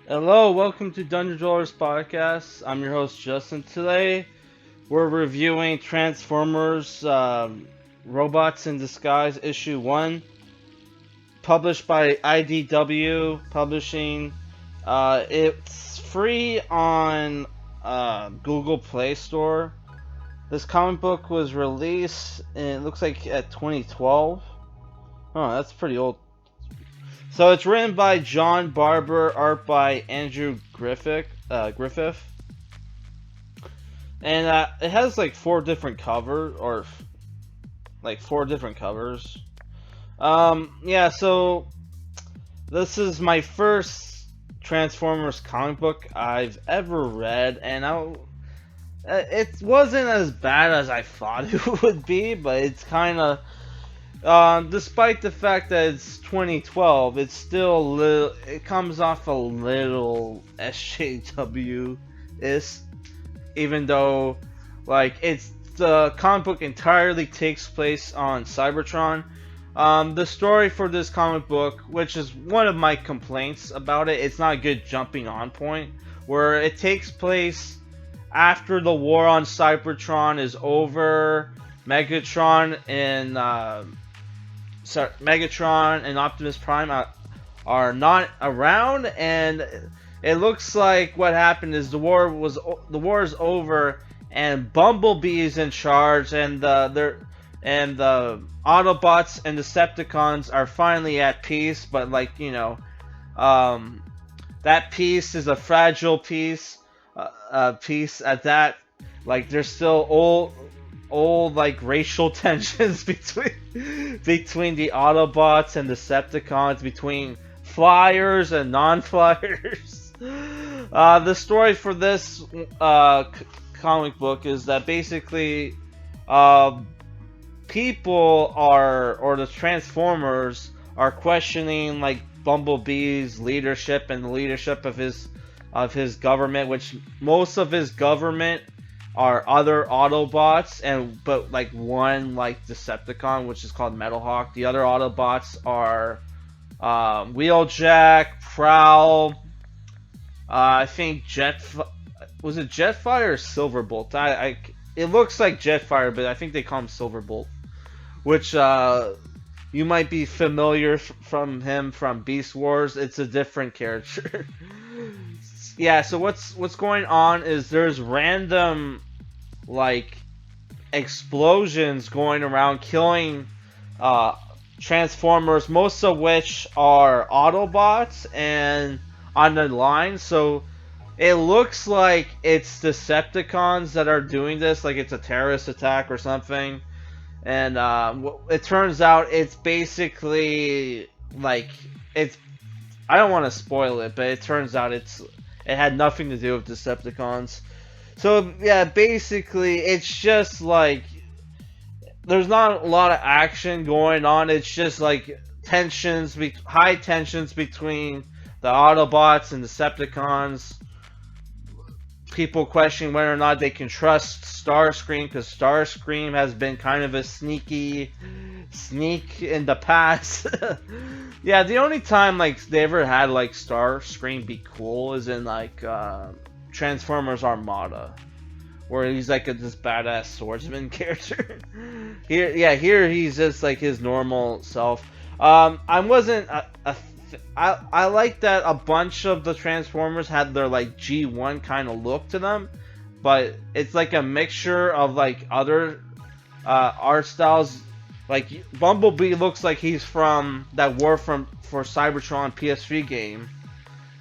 Hello, welcome to Dungeon Dwellers Podcast. I'm your host Justin. Today we're reviewing Transformers Robots in Disguise Issue 1, published by IDW Publishing. It's free on Google Play Store. This comic book was released, it looks like at 2012. Oh, that's pretty old. So it's written by John Barber, art by Andrew Griffith, and it has like four different covers. Yeah. So this is my first Transformers comic book I've ever read, and it wasn't as bad as I thought it would be, but it's kind of despite the fact that it's 2012, it's still it comes off a little SJW-ish, even though, like, the comic book entirely takes place on Cybertron. The story for this comic book, which is one of my complaints about it, it's not a good jumping on point, where it takes place after the war on Cybertron is over. Megatron and Optimus Prime are not around, and it looks like what happened is the war is over, and Bumblebee is in charge, and the Autobots and Decepticons are finally at peace. But that peace is a fragile peace at that. Like, there's still old like racial tensions between the Autobots and Decepticons, between flyers and non-flyers. The story for this comic book is that basically the Transformers are questioning like Bumblebee's leadership and the leadership of his government, which most of his government are other Autobots, but like one like Decepticon, which is called Metalhawk. The other Autobots are Wheeljack, Prowl, I think was it Jetfire or Silverbolt? It looks like Jetfire, but I think they call him Silverbolt, which you might be familiar from him from Beast Wars. It's a different character. Yeah, so what's going on is there's random like explosions going around killing Transformers, most of which are Autobots and on the line. So it looks like it's Decepticons that are doing this, like it's a terrorist attack or something. And it turns out it's basically like it's. I don't want to spoil it, but it turns out it had nothing to do with Decepticons. So yeah, basically it's just like there's not a lot of action going on. It's just like high tensions between the Autobots and Decepticons. People questioning whether or not they can trust Starscream, because Starscream has been kind of a sneak in the past. Yeah, the only time like they ever had like Starscream be cool is in like Transformers Armada, where he's like this badass swordsman character. Here he's just like his normal self. I wasn't I like that a bunch of the Transformers had their like G1 kind of look to them, but it's like a mixture of like other art styles. Like Bumblebee looks like he's from that War for Cybertron PS3 game.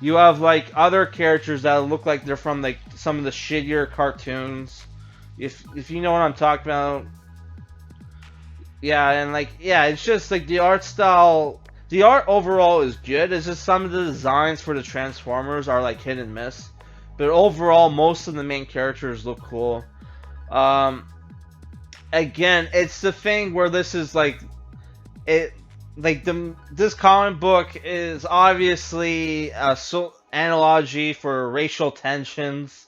You have like other characters that look like they're from like some of the shittier cartoons. If you know what I'm talking about. Yeah, and like it's just like the art style. The art overall is good. It's just some of the designs for the Transformers are like hit and miss. But overall, most of the main characters look cool. Again, it's the thing where this is like this comic book is obviously a analogy for racial tensions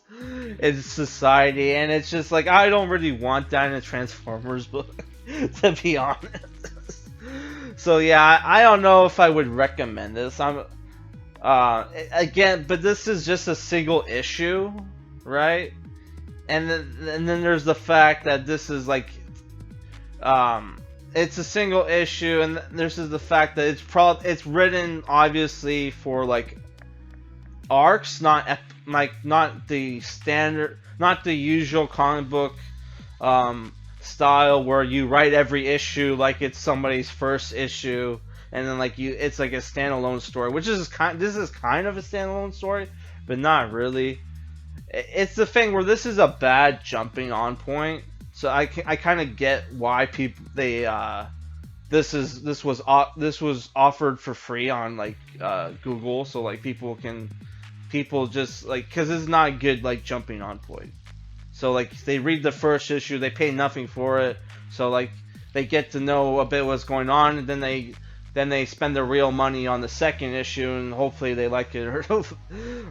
in society, and it's just like I don't really want that in a Transformers book, to be honest. So yeah, I don't know if I would recommend this. Again, but this is just a single issue, right? And then there's the fact that this is like um it's a single issue, and there's the fact that it's written obviously for like arcs, not the standard, not the usual comic book um, style where you write every issue like it's somebody's first issue, and then like it's like a standalone story, which is this is kind of a standalone story, but not really. It's the thing where this is a bad jumping on point, so I kind of get why people they this was offered for free on like Google, so like people just like, because it's not a good like jumping on point. So like they read the first issue, they pay nothing for it, so like they get to know a bit what's going on, and then they spend their real money on the second issue, and hopefully they like it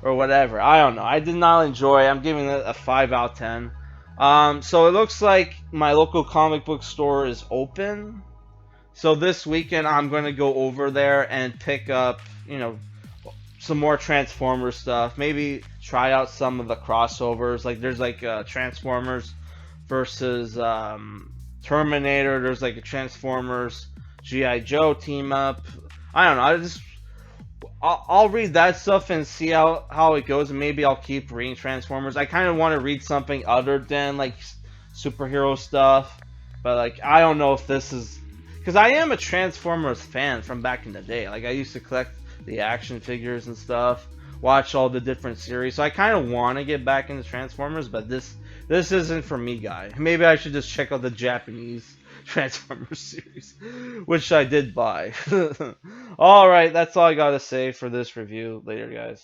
or whatever. I don't know. I did not enjoy. I'm giving it a 5 out of 10. So it looks like my local comic book store is open. So this weekend I'm gonna go over there and pick up, some more Transformers stuff. Maybe try out some of the crossovers. Like there's like Transformers versus Terminator. There's like a Transformers GI Joe team up. I don't know. I'll read that stuff and see how it goes, and maybe I'll keep reading Transformers. I kind of want to read something other than like superhero stuff, but like I don't know if this is, because I am a Transformers fan from back in the day. Like I used to collect the action figures and stuff, watch all the different series. So I kind of want to get back into Transformers, but this isn't for me, guy. Maybe I should just check out the Japanese Transformers series, which I did buy. All right, that's all I gotta say for this review. Later, guys.